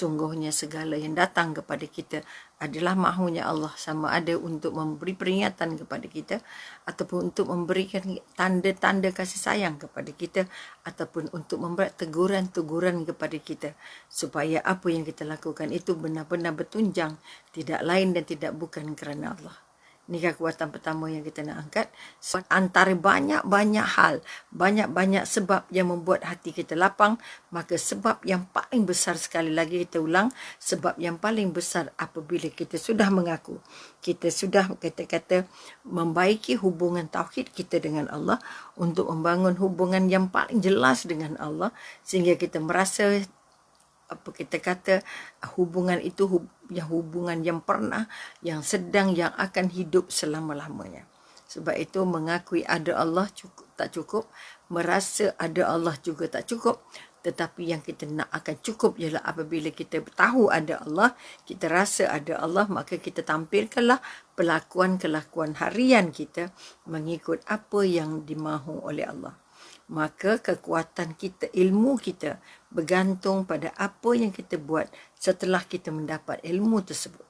Sungguhnya segala yang datang kepada kita adalah mahunya Allah, sama ada untuk memberi peringatan kepada kita ataupun untuk memberikan tanda-tanda kasih sayang kepada kita ataupun untuk memberi teguran-teguran kepada kita supaya apa yang kita lakukan itu benar-benar bertunjang, tidak lain dan tidak bukan kerana Allah. Ini kekuatan pertama yang kita nak angkat. Antara banyak-banyak hal, banyak-banyak sebab yang membuat hati kita lapang, maka sebab yang paling besar, sekali lagi kita ulang, sebab yang paling besar apabila kita sudah mengaku, kita sudah kata-kata membaiki hubungan tauhid kita dengan Allah, untuk membangun hubungan yang paling jelas dengan Allah, sehingga kita merasa apa kita kata hubungan itu hubungan yang pernah, yang sedang, yang akan hidup selama-lamanya. Sebab itu mengakui ada Allah tak cukup, merasa ada Allah juga tak cukup, tetapi yang kita nak akan cukup ialah apabila kita tahu ada Allah, kita rasa ada Allah, maka kita tampilkanlah kelakuan harian kita mengikut apa yang dimahu oleh Allah. Maka kekuatan kita, ilmu kita bergantung pada apa yang kita buat setelah kita mendapat ilmu tersebut.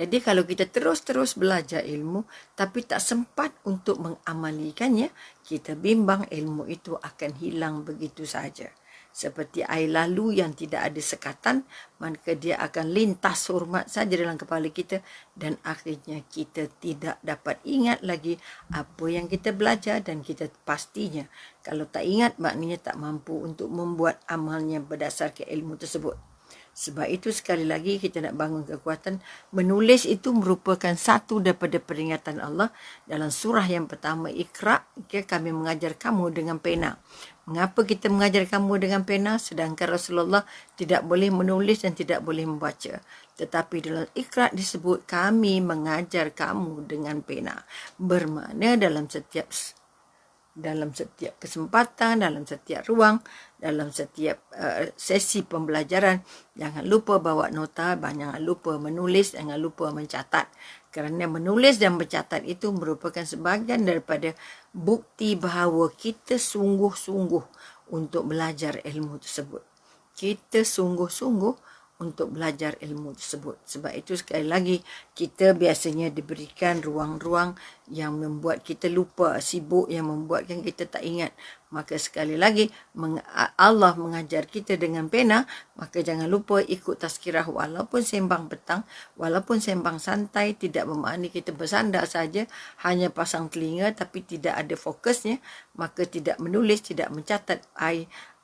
Jadi kalau kita terus-terus belajar ilmu tapi tak sempat untuk mengamalikannya, kita bimbang ilmu itu akan hilang begitu saja. Seperti air lalu yang tidak ada sekatan, maka dia akan lintas hormat saja dalam kepala kita dan akhirnya kita tidak dapat ingat lagi apa yang kita belajar, dan kita pastinya kalau tak ingat maknanya tak mampu untuk membuat amalnya berdasarkan ilmu tersebut. Sebab itu sekali lagi kita nak bangun kekuatan. Menulis itu merupakan satu daripada peringatan Allah. Dalam surah yang pertama, Iqra, kami mengajar kamu dengan pena. Mengapa kita mengajar kamu dengan pena sedangkan Rasulullah tidak boleh menulis dan tidak boleh membaca? Tetapi dalam Iqra disebut kami mengajar kamu dengan pena. Bermakna dalam setiap kesempatan, dalam setiap ruang, dalam setiap sesi pembelajaran, jangan lupa bawa nota, jangan lupa menulis, jangan lupa mencatat. Kerana menulis dan mencatat itu merupakan sebahagian daripada bukti bahawa kita sungguh-sungguh untuk belajar ilmu tersebut. Kita sungguh-sungguh untuk belajar ilmu tersebut. Sebab itu sekali lagi kita biasanya diberikan ruang-ruang yang membuat kita lupa, sibuk, yang membuatkan kita tak ingat. Maka sekali lagi Allah mengajar kita dengan pena, maka jangan lupa ikut tazkirah, walaupun sembang petang, walaupun sembang santai, tidak bermakna kita bersandar saja, hanya pasang telinga tapi tidak ada fokusnya, maka tidak menulis, tidak mencatat.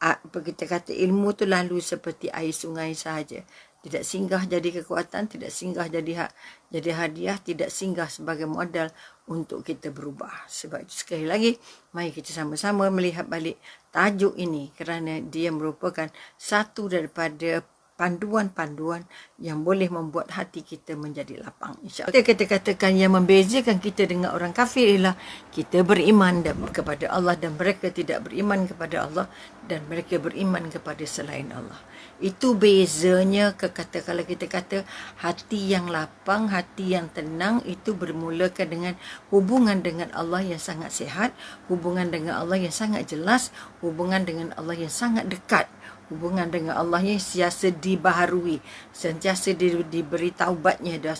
Apa kita kata, ilmu tu lalu seperti air sungai sahaja. Tidak singgah jadi kekuatan, tidak singgah jadi hadiah, tidak singgah sebagai modal untuk kita berubah. Sebab itu sekali lagi, mari kita sama-sama melihat balik tajuk ini, kerana dia merupakan satu daripada panduan-panduan yang boleh membuat hati kita menjadi lapang, insya-Allah. Kita katakan yang membezakan kita dengan orang kafir ialah kita beriman kepada Allah dan mereka tidak beriman kepada Allah, dan mereka beriman kepada selain Allah. Itu bezanya. Kalau kita kata hati yang lapang, hati yang tenang, itu bermulakan dengan hubungan dengan Allah yang sangat sihat, hubungan dengan Allah yang sangat jelas, hubungan dengan Allah yang sangat dekat, hubungan dengan Allah yang sentiasa dibaharui, sentiasa diberi taubatnya, dan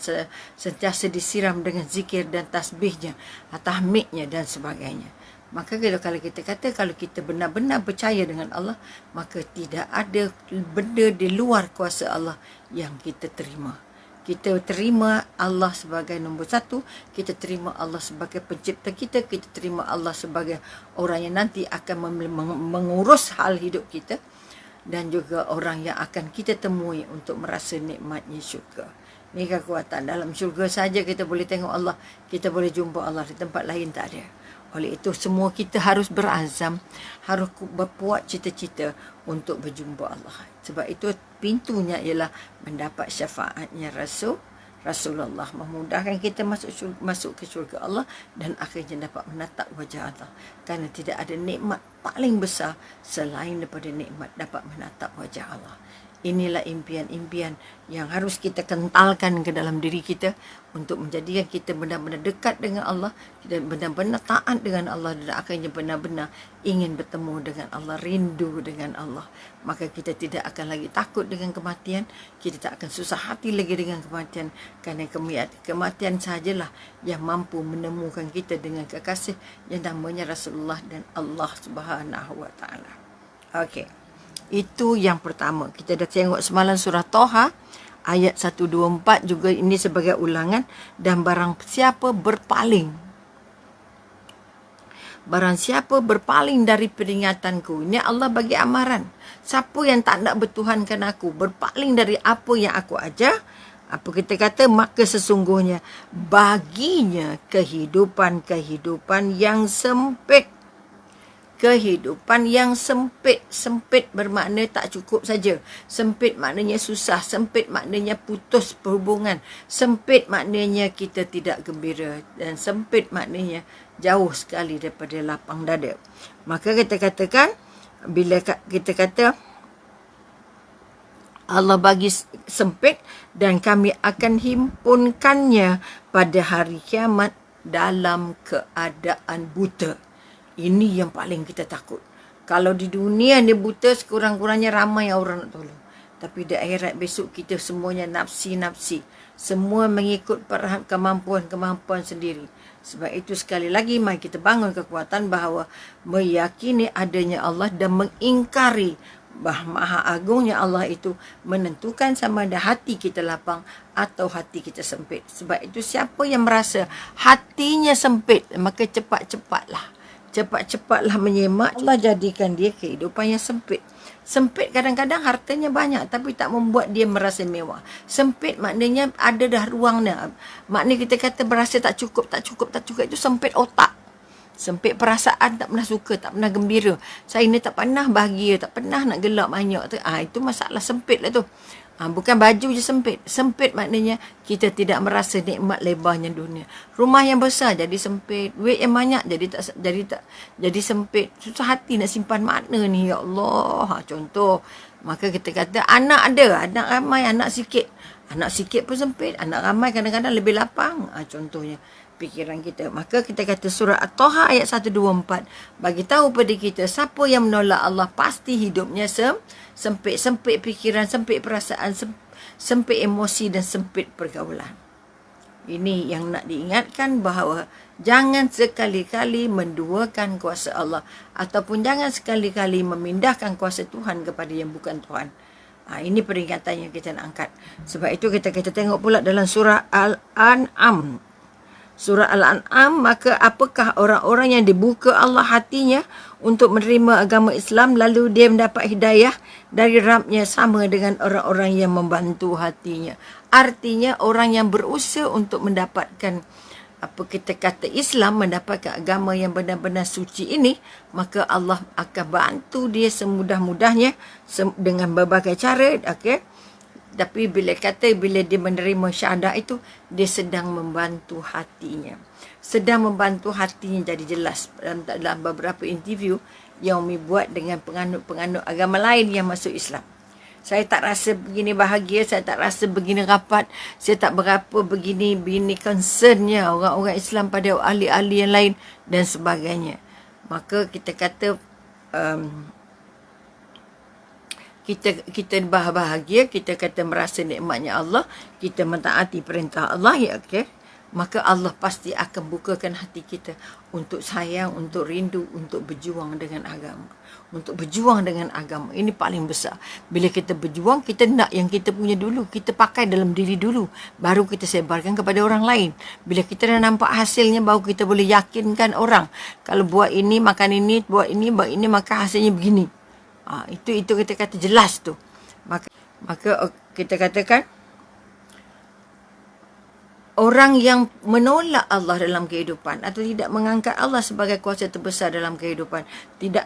sentiasa disiram dengan zikir dan tasbihnya, tahmidnya dan sebagainya. Maka kalau kita kata, kalau kita benar-benar percaya dengan Allah, maka tidak ada benda di luar kuasa Allah yang kita terima. Kita terima Allah sebagai nombor satu, kita terima Allah sebagai pencipta kita, kita terima Allah sebagai orang yang nanti akan mengurus hal hidup kita, dan juga orang yang akan kita temui untuk merasa nikmatnya syurga. Ini kekuatan. Dalam syurga saja kita boleh tengok Allah, kita boleh jumpa Allah, di tempat lain tak ada. Oleh itu semua kita harus berazam, harus berbuat cita-cita untuk berjumpa Allah. Sebab itu pintunya ialah mendapat syafaatnya Rasulullah, memudahkan kita masuk ke syurga Allah dan akhirnya dapat menatap wajah Allah. Kerana tidak ada nikmat paling besar selain daripada nikmat dapat menatap wajah Allah. Inilah impian-impian yang harus kita kentalkan ke dalam diri kita untuk menjadikan kita benar-benar dekat dengan Allah, kita benar-benar taat dengan Allah dan akhirnya benar-benar ingin bertemu dengan Allah, rindu dengan Allah. Maka kita tidak akan lagi takut dengan kematian, kita tak akan susah hati lagi dengan kematian, kerana kematian sahajalah yang mampu menemukan kita dengan kekasih yang namanya Rasulullah dan Allah Subhanahu wa taala. Okey. Itu yang pertama. Kita dah tengok semalam surah Toha ayat 124 juga, ini sebagai ulangan. Dan barang siapa berpaling dari peringatanku, ini Allah bagi amaran. Siapa yang tak nak bertuhankan aku, berpaling dari apa yang aku ajar, apa kita kata, maka sesungguhnya baginya kehidupan yang sempit. Kehidupan yang sempit. Sempit bermakna tak cukup saja. Sempit maknanya susah. Sempit maknanya putus perhubungan. Sempit maknanya kita tidak gembira. Dan sempit maknanya jauh sekali daripada lapang dada. Maka kita katakan, bila kita kata Allah bagi sempit dan kami akan himpunkannya pada hari kiamat dalam keadaan buta. Ini yang paling kita takut. Kalau di dunia ni buta, sekurang-kurangnya ramai orang nak tolong. Tapi di akhirat besok kita semuanya nafsi-nafsi. Semua mengikut kemampuan sendiri. Sebab itu sekali lagi mari kita bangun kekuatan bahawa meyakini adanya Allah dan mengingkari bahawa maha agungnya Allah itu menentukan sama ada hati kita lapang atau hati kita sempit. Sebab itu siapa yang merasa hatinya sempit, maka cepat-cepatlah menyemak. Allah jadikan dia kehidupan yang sempit. Sempit kadang-kadang hartanya banyak tapi tak membuat dia merasa mewah. Sempit maknanya ada dah ruang dah. Maknanya kita kata berasa tak cukup itu sempit otak. Sempit perasaan, tak pernah suka, tak pernah gembira. Saya ni tak pernah bahagia, tak pernah nak gelak banyak tu. Itu masalah sempit lah tu. Bukan baju je sempit. Sempit maknanya kita tidak merasa nikmat lebarnya dunia. Rumah yang besar jadi sempit. Duit yang banyak jadi sempit. Susah hati nak simpan mana ni, ya Allah. Contoh. Maka kita kata anak ada, anak ramai, anak sikit. Anak sikit pun sempit. Anak ramai kadang-kadang lebih lapang. Contohnya pikiran kita. Maka kita kata surah At-Taha ayat 124 bagi tahu pada kita siapa yang menolak Allah pasti hidupnya sempit. Sempit pikiran, sempit perasaan, sempit emosi dan sempit pergaulan. Ini yang nak diingatkan bahawa jangan sekali-kali menduakan kuasa Allah ataupun jangan sekali-kali memindahkan kuasa Tuhan kepada yang bukan Tuhan. Ini peringatan yang kita nak angkat. Sebab itu kita tengok pula dalam surah Al-An'am. Surah Al-An'am, maka apakah orang-orang yang dibuka Allah hatinya untuk menerima agama Islam lalu dia mendapat hidayah dari Rabb-nya sama dengan orang-orang yang membantu hatinya. Artinya orang yang berusaha untuk mendapatkan apa kita kata Islam, mendapatkan agama yang benar-benar suci ini, maka Allah akan bantu dia semudah-mudahnya dengan berbagai cara, okey. Tapi bila dia menerima syahadah itu, dia sedang membantu hatinya. Jadi jelas dalam beberapa interview yang Umi buat dengan penganut-penganut agama lain yang masuk Islam. Saya tak rasa begini bahagia, saya tak rasa begini rapat, saya tak berapa begini concernnya orang-orang Islam pada ahli-ahli yang lain dan sebagainya. Maka kita kata kita bahagia, kita kata merasa nikmatnya Allah, kita mentaati perintah Allah, ya okey. Maka Allah pasti akan bukakan hati kita untuk sayang, untuk rindu, untuk berjuang dengan agama. Ini paling besar. Bila kita berjuang, kita nak yang kita punya dulu, kita pakai dalam diri dulu, baru kita sebarkan kepada orang lain. Bila kita dah nampak hasilnya, baru kita boleh yakinkan orang. Kalau buat ini, makan ini, buat ini, maka hasilnya begini. Itu kita kata jelas tu. Maka kita katakan orang yang menolak Allah dalam kehidupan atau tidak mengangkat Allah sebagai kuasa terbesar dalam kehidupan, tidak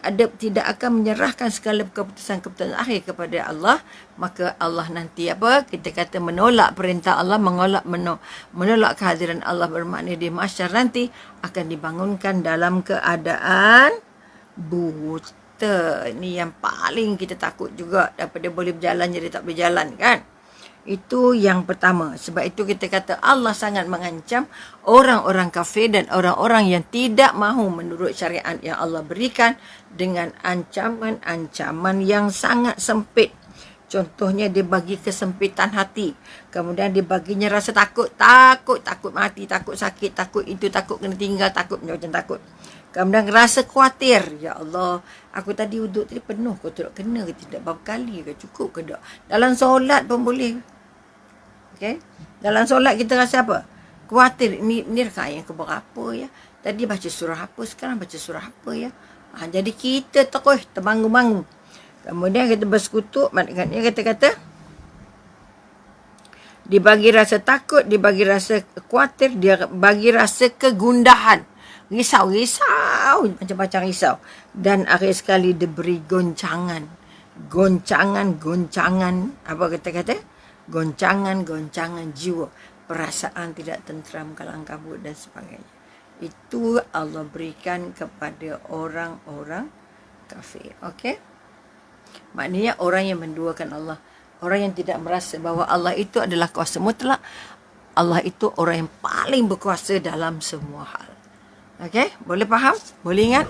akan menyerahkan segala keputusan akhir kepada Allah, maka Allah nanti kita kata menolak perintah Allah, menolak kehadiran Allah, bermakna di mahsyar nanti akan dibangunkan dalam keadaan buta. Ni yang paling kita takut juga, daripada boleh berjalan jadi tak boleh jalan kan. Itu yang pertama. Sebab itu kita kata Allah sangat mengancam orang-orang kafir dan orang-orang yang tidak mahu menurut syariat yang Allah berikan dengan ancaman-ancaman yang sangat sempit. Contohnya dia bagi kesempitan hati. Kemudian dia baginya rasa takut mati, takut sakit, takut itu, takut kena tinggal, takut macam takut. Kemudian rasa khawatir. Ya Allah, aku tadi wuduk tadi penuh, kau tidak kena ke tidak? Berapa kali ke? Cukup ke tak? Dalam solat pun boleh. Okay? Dalam solat kita rasa apa? Khawatir. Ni rakaat yang keberapa ya? Tadi baca surah apa? Sekarang baca surah apa ya? Jadi kita terus terbangun-bangun. Kemudian kita bersekutu. Maknanya kata-kata dia bagi rasa takut, dia bagi rasa khawatir, dia bagi rasa kegundahan. Risau. Macam-macam risau. Dan akhir sekali dia beri goncangan. Goncangan. Apa kata-kata? Goncangan jiwa, perasaan tidak tenteram, kalang kabut dan sebagainya. Itu Allah berikan kepada orang-orang kafir. Okey? Maknanya orang yang menduakan Allah, orang yang tidak merasa bahawa Allah itu adalah kuasa mutlak, Allah itu orang yang paling berkuasa dalam semua hal. Okey? Boleh faham? Boleh ingat?